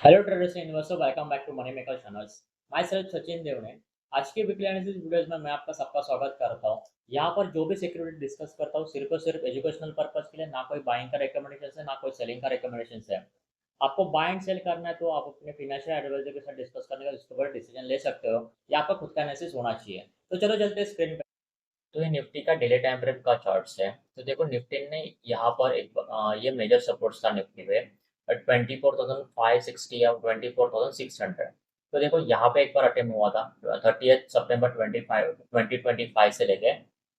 Hello traders investor, welcome back to money maker channels. Myself Sachin Dev ने आज के weekly analysis videos में मैं आपका सबका स्वागत करता हूं। यहाँ पर जो भी सिक्योरिटी डिस्कस करता हूँ सिर्फ और सिर्फ एजुकेशनल पर्पस के लिए, ना कोई बाइंग का रिकमेंडेशन है ना कोई सेलिंग का रिकमेंडेशन है। आपको बाय एंड सेल करना है तो आप अपने फाइनेंशियल एडवाइजर के साथ डिस्कस करने का इसके ऊपर डिसीजन ले सकते हो, या आपका खुद का एनालिसिस होना चाहिए। तो चलो चलते स्क्रीन पे। तो ये निफ्टी का डेली टाइम फ्रेम का चार्ट्स है। तो देखो निफ्टी ने यहाँ पर ये मेजर सपोर्ट्स था निफ्टी पे 24,560 या 24,600। तो देखो यहाँ पे एक बार अटेम्प्ट हुआ था 30 सितंबर 2025 से लेके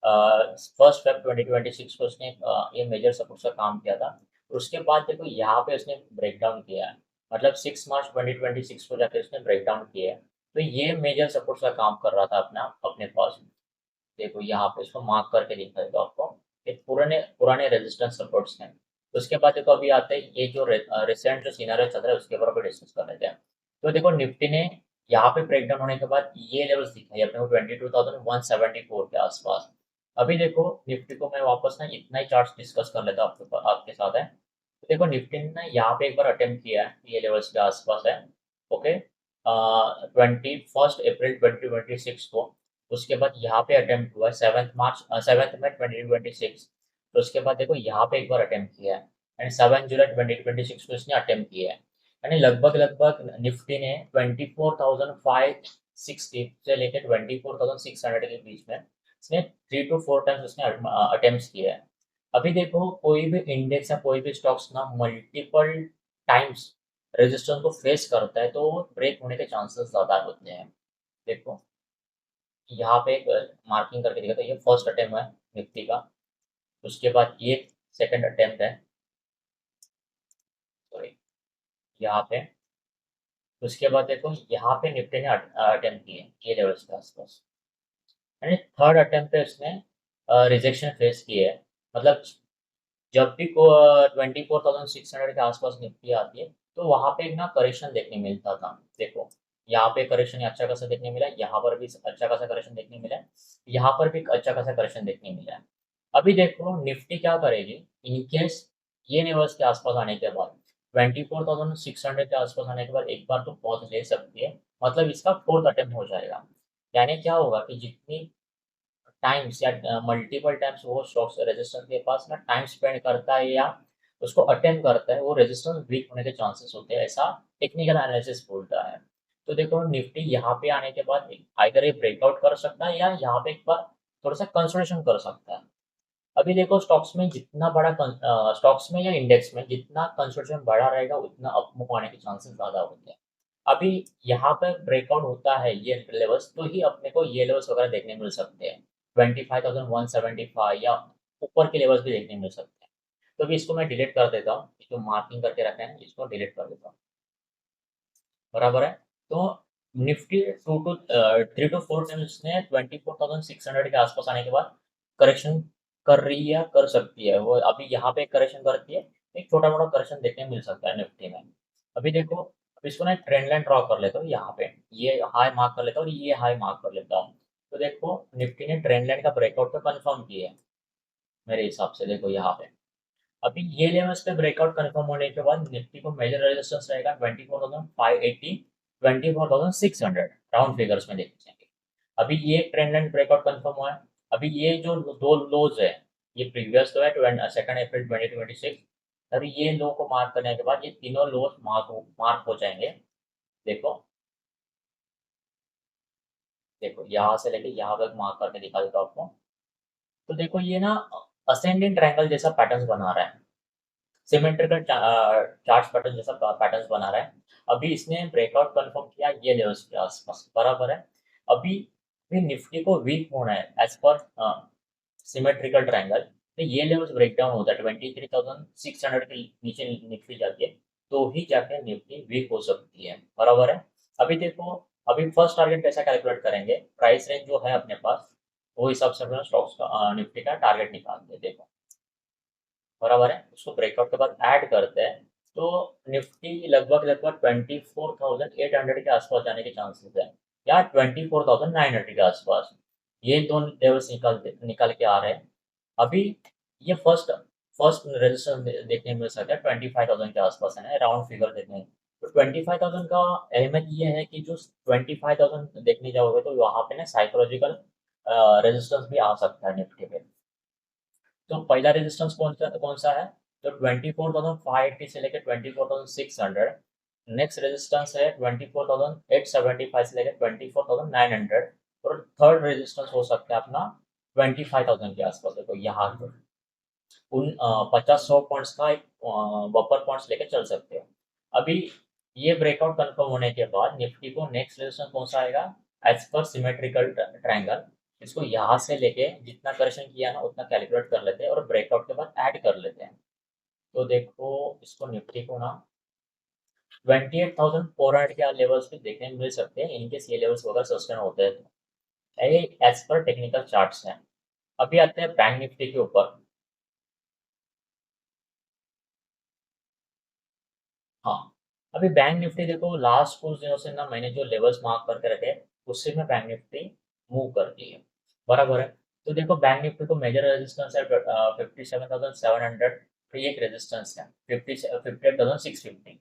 1 फेब 2026 को उसने ये मेजर सपोर्ट्स का काम किया था। उसके बाद देखो यहाँ पे उसने ब्रेक डाउन किया है, मतलब 6 मार्च 2026 को जाके उसने ब्रेक डाउन किया है। तो ये मेजर सपोर्ट्स का काम कर रहा था अपना अपने पास। देखो यहाँ पे इसको मार्क करके दिखा देता हूँ आपको। ये पुराने पुराने रेजिस्टेंस सपोर्ट्स हैं। तो उसके बाद देखो अभी आते हैं ये जो रिसेंट जो सिनारियो चल रहा है उसके ऊपर भी डिस्कस कर लेते हैं। तो देखो निफ्टी ने यहाँ पे ब्रेकडाउन होने के बाद ये लेवल्स दिखाई अपने को 22,174 के आसपास। अभी देखो निफ्टी को मैं वापस ना इतना ही चार्ट डिस्कस कर लेता हूँ आपके साथ है। तो देखो निफ्टी ने ना यहाँ पे एक बार अटेम्प्ट किया है, ये लेवल्स के आसपास है। ओके, 21 अप्रैल 2026 को। उसके बाद यहाँ पे अटेम्प्ट हुआ है 7 मई 2026। तो उसके बाद देखो यहाँ पे एक बार अटेम्प्ट किया है एंड 7 जुलाई 2026 को इसने अटेम्प्ट किया है। यानी लगभग लगभग निफ्टी ने 24,560 से लेकर 24,600 के बीच में इसने 3 to 4 टाइम्स उसने अटेम्प्ट किया है। अभी देखो कोई भी इंडेक्स या कोई भी स्टॉक्स ना मल्टीपल टाइम्स रेजिस्टेंस को फेस करता है तो ब्रेक होने के चांसेस ज्यादा होते हैं। देखो यहाँ पे एक मार्किंग करके दिखा, तो ये फर्स्ट अटेम्प्ट है निफ्टी का। उसके बाद ये सेकंड अटेम्प्ट है, सॉरी, यहाँ पे। उसके बाद देखो यहाँ पे निफ्टी ने अटेम्प्ट किए ये लेवल्स के आसपास। यानी थर्ड अटेम्प्ट पे उसने रिजेक्शन फेस किए है। मतलब जब भी को 24,600 के आसपास निफ्टी आती है तो वहां पे एक ना करेक्शन देखने मिलता था। देखो यहाँ पे करेक्शन अच्छा खासा देखने मिला, यहाँ पर भी अच्छा खासा करेक्शन देखने मिला, यहाँ पर भी अच्छा खासा करेक्शन देखने मिला है। अभी देखो निफ्टी क्या करेगी इनकेस ये लेवल्स के आसपास आने के बाद, 24,600 के आसपास आने के बाद एक बार तो पॉज ले सकती है। मतलब इसका फोर्थ अटेम्प्ट हो जाएगा। यानी क्या होगा कि जितनी टाइम्स या मल्टीपल टाइम्स वो स्टॉक्स रेजिस्टेंस के पास ना टाइम स्पेंड करता है या उसको अटेम्प्ट करता है, वो रेजिस्टेंस वीक होने के चांसेस होते हैं, ऐसा टेक्निकल एनालिसिस बोलता है। तो देखो निफ्टी यहाँ पे आने के बाद आइदर ये ब्रेकआउट कर सकता है या यहाँ पे एक बार थोड़ा सा कंसोलिडेशन कर सकता है। अभी देखो स्टॉक्स में जितना बड़ा स्टॉक्स में या इंडेक्स में जितना कंसोलिडेशन बड़ा रहेगा उतना अपमूव आने के चांसेस ज्यादा होते हैं। अभी यहाँ पे ब्रेकआउट होता है ये लेवल्स तो ही अपने को ये लेवल्स वगैरह देखने मिल सकते हैं, 25,175 या ऊपर के लेवल्स भी देखने मिल सकते हैं। तो अभी इसको मैं डिलीट कर देता हूँ, जो मार्किंग करके रखे हैं इसको डिलीट कर देता हूँ। बराबर है। तो निफ्टी 3 to 4 टाइम्स ने 24,600 के आसपास आने के बाद करेक्शन कर रही है या कर सकती है। वो अभी यहाँ पे करेक्शन करती है, एक छोटा मोटा करेक्शन देखने मिल सकता है निफ्टी में। अभी देखो, अब इसको ना ट्रेंड लाइन ड्रॉ कर लेता हूँ, यहाँ पे ये हाई मार्क कर लेता हूँ और ये हाई मार्क कर लेता हूँ। तो देखो निफ्टी ने ट्रेंड लाइन का ब्रेकआउट तो कंफर्म किया है मेरे हिसाब से। देखो यहाँ पे अभी ये लेवल्स पे ब्रेकआउट कंफर्म होने के बाद निफ्टी को मेजर रेजिस्टेंस रहेगा 24,580, 24,600 राउंड फिगर्स में देखे जाएंगे। अभी ये ट्रेंड लाइन ब्रेकआउट कंफर्म हुआ है। अभी ये जो दो लोज है, ये प्रीवियस तो है 2 अप्रैल 2026। अभी ये लो को मार्क करने के बाद ये तीनों लोज मार्क हो जाएंगे। देखो, देखो यहाँ से लेके यहाँ तक मार्क करके दिखा देता हूँ आपको। तो देखो ये ना असेंडिंग ट्रायंगल जैसा पैटर्न बना रहा है, सिमेट्रिकल चार्ट पैटर्न जैसा पैटर्न बना रहा है। अभी इसने ब्रेकआउट कंफर्म किया ये लेवल्स के आसपास, बराबर है। अभी भी निफ्टी को वीक होना है एज पर सिमेट्रिकल ट्रायंगल। तो ये लेवल्स ब्रेक डाउन होता है 23,600 के नीचे निफ्टी जाती है तो ही जाके निफ्टी वीक हो सकती है, बराबर है। अभी देखो, अभी फर्स्ट टारगेट कैसा कैलकुलेट करेंगे, प्राइस रेंज जो है अपने पास वो हिसाब से अपना स्टॉक्स का निफ्टी का टारगेट निकालते हैं। देखो बराबर है, उसको ब्रेकआउट के बाद ऐड करते हैं तो निफ्टी लगभग लगभग 24,800 के आसपास जाने के चांसेस है, या 24,900 के आसपास। ये दोनों लेवल्स निकल के आ रहे हैं। अभी ये फर्स्ट फर्स्ट रजिस्टर देखने में मिल सकता है 25,000 के आसपास है, राउंड फिगर देखने तो 25,000 का अहमियत ये है कि जो 25,000 देखने जाओगे तो वहाँ पे ना साइकोलॉजिकल रेजिस्टेंस भी आ सकता है निफ्टी पे। तो पहला रेजिस्टेंस कौन सा है? तो 24,580 से लेकर 24,600। नेक्स्ट रेजिस्टेंस है 24,875 से लेकर 24,900। और थर्ड रेजिस्टेंस हो सकता है अपना 25,000 के आसपास। देखो यहाँ पर उन 50-100 पॉइंट्स का एक बफर पॉइंट्स लेके चल सकते हो। अभी ये ब्रेकआउट कंफर्म होने के बाद निफ्टी को नेक्स्ट रेजिस्टेंस कौन सा आएगा? As per symmetrical triangle. इसको यहाँ से लेके जितना करेक्शन किया ना उतना कैलकुलेट कर लेते हैं और ब्रेकआउट के बाद ऐड कर लेते हैं। तो देखो इसको निफ्टी को ना 28,400 के लेवल्स पे देखने मिल सकते हैं, इनके ये लेवल्स वगैरह सस्टेन होते हैं तो ये एज पर टेक्निकल चार्ट्स हैं। अभी आते हैं बैंक निफ्टी के ऊपर। हाँ, अभी बैंक निफ्टी देखो लास्ट कुछ दिनों से ना मैंने जो लेवल्स मार्क करके रखे उससे में बैंक निफ्टी मूव करती है। बराबर है। तो देखो बैंक निफ्टी को मेजर रेजिस्टेंस है 57,700। फिर एक रेजिस्टेंस है 58,650।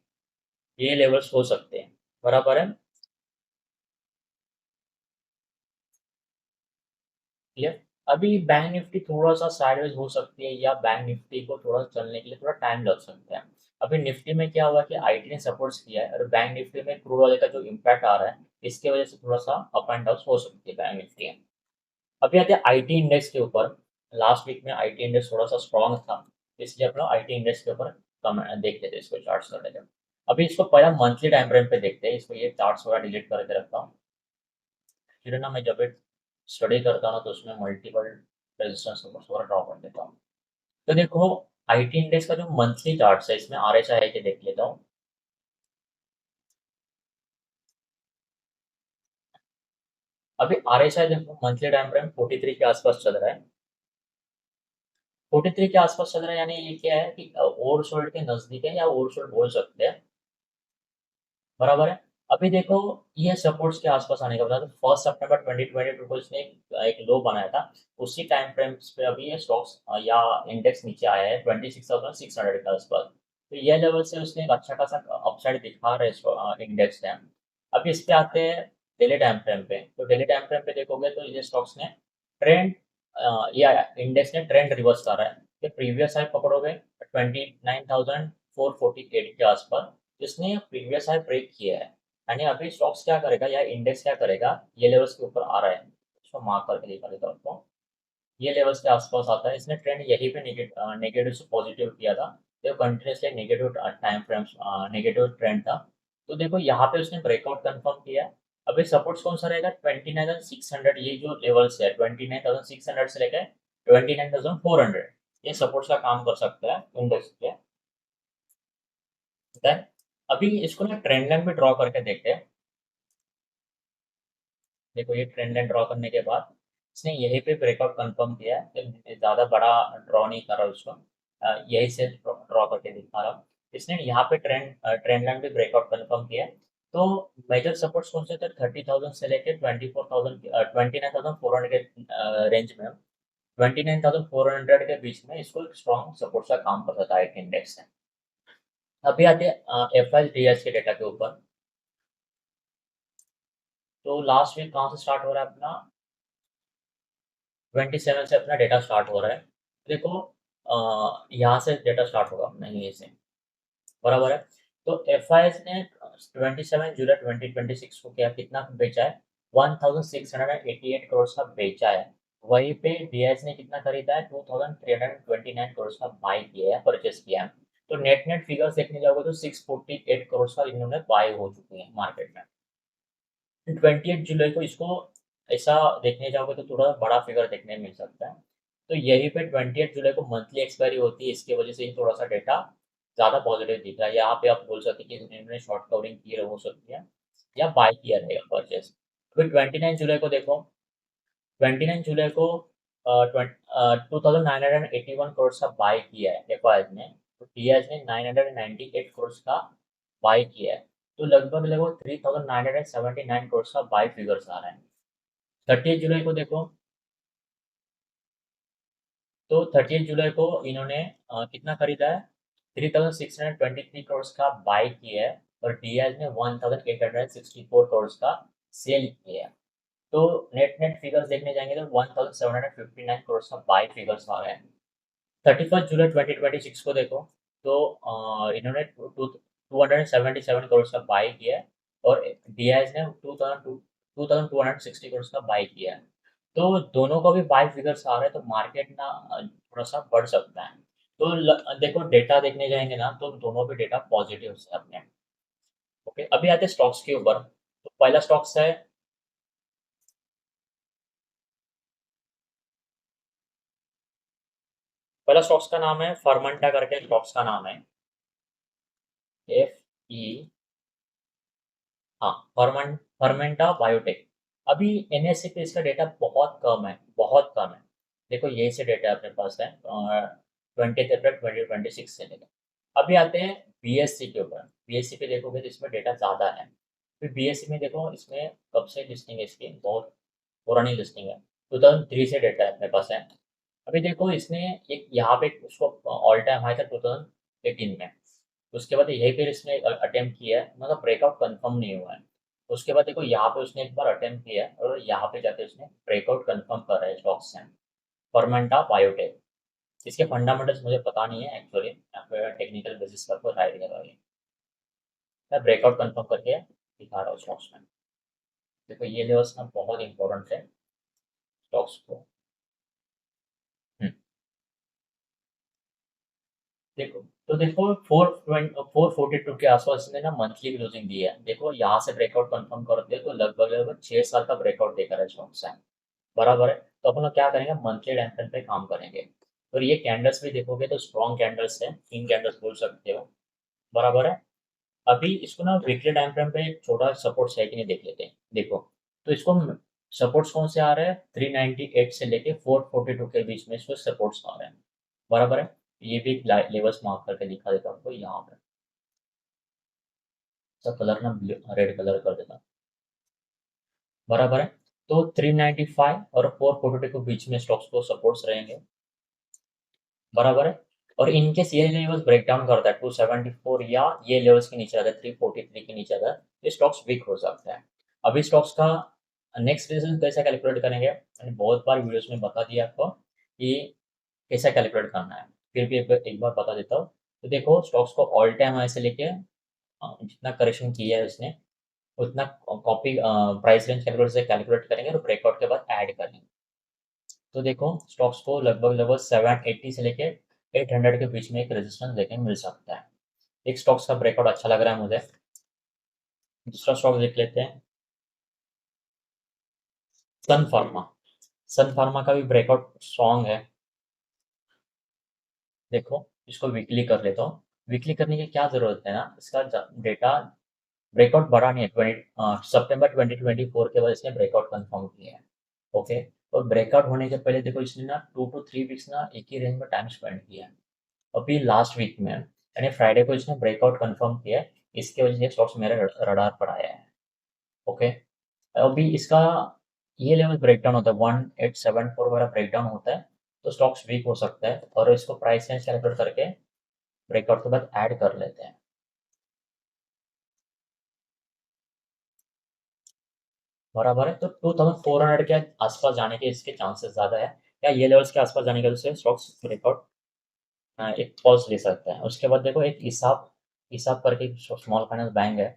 ये लेवल्स हो सकते हैं। बराबर है। क्लियर। अभी बैंक निफ्टी थोड़ा सा साइडवेज हो सकती है या बैंक निफ्टी को थोड़ा चलने के लिए थोड़ा टाइम लग सकता है। अभी निफ्टी में क्या हुआ कि आईटी ने सपोर्ट्स किया है और बैंक निफ्टी में क्रूड ऑयल का जो इम्पैक्ट आ रहा है इसके वजह से थोड़ा सा अप एंड डाउन हो सकती है बैंक निफ्टी में। अभी आते हैं आईटी इंडेक्स के ऊपर। लास्ट वीक में आईटी इंडेक्स थोड़ा सा स्ट्रॉन्ग था, इसलिए अपना आईटी इंडेक्स के ऊपर कम देख लेते हैं, इसको चार्ट्स कर लेते हैं। अभी इसको पहला मंथली टाइम फ्रेम पे देखते हैं। इसको ये चार्ट्स वगैरह डिलीट करके रखता हूँ। फिर ना मैं जब स्टडी करता हूँ तो उसमें मल्टीपल रेजिस्टेंस वगैरह ड्रॉ कर देता हूँ। तो देखो आईटी इंडेक्स का जो मंथली चार्ट है इसमें आरएसआई के देख लेता हूँ। अभी आरएसआई देखो मंथली टाइम फ्रेम 43 के आसपास चल रहा है। 43 के आसपास चल रहा है यानी ये क्या है कि ओवरसोल्ड के नजदीक है या ओवरसोल्ड बोल सकते हैं। बराबर है। अभी देखो ये सपोर्ट्स के आसपास आने का बता तो 1 सितंबर 2022 को इसने एक लो बनाया था। उसी टाइम फ्रेम्स पे अभी ये स्टॉक्स या इंडेक्स नीचे आया है 26,600 के आसपास। तो ये लेवल से उसने एक अच्छा खासा अपसाइड दिखा रहा है इंडेक्स ने। अभी इस पे आते हैं डेली टाइम फ्रेम पे। तो डेली टाइम फ्रेम पे देखोगे तो ये स्टॉक्स ने ट्रेंड या इंडेक्स ने ट्रेंड रिवर्स कर रहा है कि प्रीवियस हाई पकड़ोगे 29,448 के आसपास जिसने प्रीवियस हाई ब्रेक किया है। यानी अभी स्टॉक्स क्या करेगा या इंडेक्स क्या करेगा, ये लेवल्स के ऊपर आ रहा है। इसको मार्क करके दिखा देता हूँ आपको। ये लेवल्स के आसपास आता है। इसने ट्रेंड यहीं पे नेगेटिव से पॉजिटिव किया था। तो continuously negative time frames negative trend था। तो देखो यहाँ पे उसने ब्रेकआउट कंफर्म किया है। अभी सपोर्ट्स कौन सा रहेगा 29,600। ये जो लेवल्स है 29,600 से लेकर 29,400 ये सपोर्ट्स का काम कर सकता है इंडेक्स पे। देन अभी इसको ना ट्रेंड लाइन भी ड्रॉ करके देखते हैं। देखो ये ट्रेंड लाइन ड्रॉ करने के बाद इसने यहीं पे ब्रेकआउट कंफर्म किया है। तो ज़्यादा बड़ा ड्रॉ नहीं कर रहा उसको, यही से ड्रॉ करके दिखा रहा हूँ। इसने यहाँ पे ट्रेंड लाइन भी ब्रेकआउट कंफर्म किया है। तो मेजर सपोर्ट्स कौन से थे 30,000 से लेके 29,400 के रेंज में। 29,400 के बीच में इसको एक स्ट्रॉन्ग सपोर्ट का काम कर सकता है इंडेक्स है। अभी आते हैं एफ आई डी एस के डेटा के ऊपर। तो लास्ट वीक कहाँ से स्टार्ट हो रहा है अपना 27 से अपना डेटा स्टार्ट हो रहा है। देखो यहाँ से डेटा स्टार्ट होगा अपना यहीं से। बराबर है। तो एफ आई एस ने 27 जुलाई 2026 को क्या कितना बेचा है 1,688 करोड़ का बेचा है। वहीं पे डी एस ने कितना खरीदा है 2,329 करोड़ का बाय किया है, परचेस किया है। तो नेट नेट फिगर्स देखने जाओगे तो 648 करोड़ का इन्होंने बाय हो चुकी है मार्केट में। 28 जुलाई को इसको ऐसा देखने जाओगे तो थोड़ा बड़ा फिगर देखने मिल सकता है। तो यहीं पे 28 जुलाई को मंथली एक्सपायरी होती है, इसकी वजह से ही थोड़ा सा डेटा ज़्यादा पॉजिटिव दिख रहा है। यहाँ पे आप बोल सकते हैं कि इन्होंने शॉर्ट कवरिंग की हो सकती है या बाय किया रहेगा परचेस। फिर 29 जुलाई को देखो। 29 जुलाई को 2,981 करोड़ का बाय किया है एफ ने। तो टी ने 998 करोड़ का बाय किया है। तो लगभग लगभग 3,979 करोड़ का बाय फिगर्स आ रहे हैं। 30 जुलाई को देखो। तो 30 जुलाई को इन्होंने कितना खरीदा है 3,623 करोड़ का बाय किया है। और डीआईएस ने 1864 करोड़ का सेल किया है। तो नेट नेट फिगर्स देखने जाएंगे तो 1759 करोड़ का बाय फिगर्स आ रहे हैं। 31 जुलाई 2026 को देखो तो इन्होंने 277 करोड़ का बाय किया है और डीआईएस ने 2260 करोड़ का बाय किया है। तो दोनों को भी बाय फिगर्स आ रहे हैं तो मार्केट ना थोड़ा सा बढ़ सकता है। तो देखो डेटा देखने जाएंगे ना तो दोनों भी डेटा पॉजिटिव है अपने। ओके, अभी आते स्टॉक्स के ऊपर। तो पहला स्टॉक्स है, पहला स्टॉक्स का नाम है फर्मेंटा करके स्टॉक्स का नाम है, FE, हाँ, फर्मेंटा बायोटेक। अभी NSE पे इसका डेटा बहुत कम है, बहुत कम है। देखो यही से डेटा अपने पास है 20 अप्रैल 2026 से लेकर। अभी आते हैं BSE के ऊपर। BSE पे देखोगे तो इसमें डेटा ज़्यादा है। फिर BSE में देखो इसमें कब से लिस्टिंग है इसकी, बहुत पुरानी लिस्टिंग है, 2003 से डेटा है अपने पास है। अभी देखो इसने एक यहाँ पे उसको ऑल टाइम हाई था 2018 में। उसके बाद यही फिर इसने अटेम्प्ट किया है, मतलब ब्रेकआउट कंफर्म नहीं हुआ है। उसके बाद देखो यहाँ पे उसने एक बार अटेम्प्ट किया है और यहाँ पे जाके उसने ब्रेकआउट कंफर्म कर रहा है स्टॉक्स से। फर्मेंटा बायोटेक। इसके फंडामेंटल्स मुझे पता नहीं है एक्चुअली, यहाँ पे टेक्निकल बेसिस पर कोई राइट कर रहा है। मैं ब्रेकआउट कंफर्म करके दिखा रहा हूँ स्टॉक्स में। देखो ये लेवल्स ना बहुत इंपॉर्टेंट है स्टॉक्स को। हम्म, देखो तो देखो 442 के आसपास इसने ना मंथली क्लोजिंग दी है। देखो यहाँ से ब्रेकआउट कंफर्म करते हैं तो लगभग लगभग 6 साल का ब्रेकआउट देकर है स्टॉक्स है, बराबर है। तो अपन लोग क्या करेंगे, मंथली टाइम फ्रेम पे काम करेंगे। और ये कैंडल्स भी देखोगे तो स्ट्रॉन्ग कैंडल्स है, किंग कैंडल्स बोल सकते हो, बराबर है। अभी इसको ना वीकली टाइम फ्रेम पे एक छोटा सपोर्ट है कि नहीं देख लेते हैं। देखो तो इसको सपोर्ट्स कौन से आ रहे हैं, 398 से लेके 442 के बीच में इसको सपोर्ट्स आ रहे हैं, बराबर है। ये भी लेवल्स मार्क करके दिखा देता हूँ आपको यहाँ पे। सब कलर ना रेड कलर कर देता, बराबर है। तो 395 और 442 के बीच में स्टॉक्स को सपोर्ट्स रहेंगे, बराबर है। और इनके ये लेवल्स ब्रेक डाउन करता है 274 या ये लेवल्स के नीचे आता है 343 के नीचे आता है, ये स्टॉक्स वीक हो सकता है। अभी स्टॉक्स का नेक्स्ट रिजल्ट कैसे कैलकुलेट करेंगे, मैंने बहुत बार वीडियोस में बता दिया आपको कि कैसा कैलकुलेट करना है, फिर भी एक बार बता देता हूँ। तो देखो स्टॉक्स को ऑल टाइम हाई से लेके जितना करेक्शन किया है उसने उतना कॉपी प्राइस रेंज कैलकुलेटर से कैलकुलेट करेंगे और ब्रेकआउट के बाद ऐड करेंगे। तो देखो स्टॉक्स को लगभग लगभग 780 से लेके 800 के बीच में एक रेजिस्टेंस देखने मिल सकता है। एक स्टॉक्स का ब्रेकआउट अच्छा लग रहा है मुझे। दूसरा स्टॉक देख लेते हैं, सन फार्मा। सन फार्मा का भी ब्रेकआउट स्ट्रॉन्ग है। देखो इसको वीकली कर लेता हूँ। वीकली करने की क्या जरूरत है ना, इसका डेटा ब्रेकआउट बढ़ा नहीं है। सितंबर 2024 के बाद इसने ब्रेकआउट कंफर्म किया है। ओके, और ब्रेकआउट होने के पहले देखो इसने ना 2 to 3 वीक्स ना एक ही रेंज में टाइम स्पेंड किया है। अभी लास्ट वीक में यानी फ्राइडे को इसने ब्रेकआउट कंफर्म किया है, इसकी वजह से स्टॉक्स मेरे रडार पर आया है। ओके, अभी इसका ये लेवल ब्रेकडाउन होता है 1874 वगैरह ब्रेकडाउन होता है तो स्टॉक्स वीक हो सकता है और इसको प्राइस रेंज कैलकुलेट करके ब्रेकआउट के बाद ऐड कर लेते हैं, बराबर है। तो 2400 के आसपास जाने के इसके चांसेस ज़्यादा है, या ये लेवल्स के आसपास जाने के वजह से स्टॉक्स ब्रेकआउट एक पॉज ले सकते हैं। उसके बाद देखो एक हिसाब हिसाब करके स्मॉल फाइनेंस बैंक है,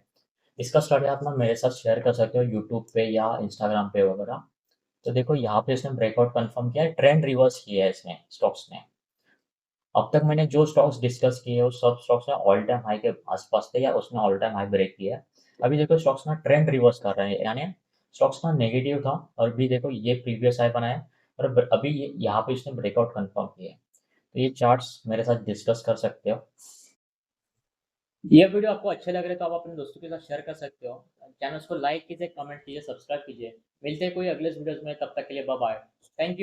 इसका स्टडी आप ना मेरे साथ शेयर कर सकते हो यूट्यूब पे या इंस्टाग्राम पे वगैरह। तो देखो यहाँ पे इसने ब्रेकआउट कंफर्म किया है, ट्रेंड रिवर्स किया है इसने स्टॉक्स ने। अब तक मैंने जो स्टॉक्स डिस्कस किए वो सब स्टॉक्स ना ऑल टाइम हाई के आसपास थे या उसने ऑल टाइम हाई ब्रेक किया है। अभी देखो स्टॉक्स ना ट्रेंड रिवर्स कर रहे हैं, यानी स्टॉक्स ना नेगेटिव था और अभी देखो ये प्रीवियस हाई बनाया और अभी यहाँ पे इसने ब्रेकआउट कंफर्म किया है। तो ये चार्ट्स मेरे साथ डिस्कस कर सकते हो। ये वीडियो आपको अच्छे लग रहे तो आप अपने दोस्तों के साथ शेयर कर सकते हो। चैनल को लाइक कीजिए, कमेंट कीजिए, सब्सक्राइब कीजिए। मिलते हैं कोई अगले वीडियोस में, तब तक के लिए बाय बाय। Thank you.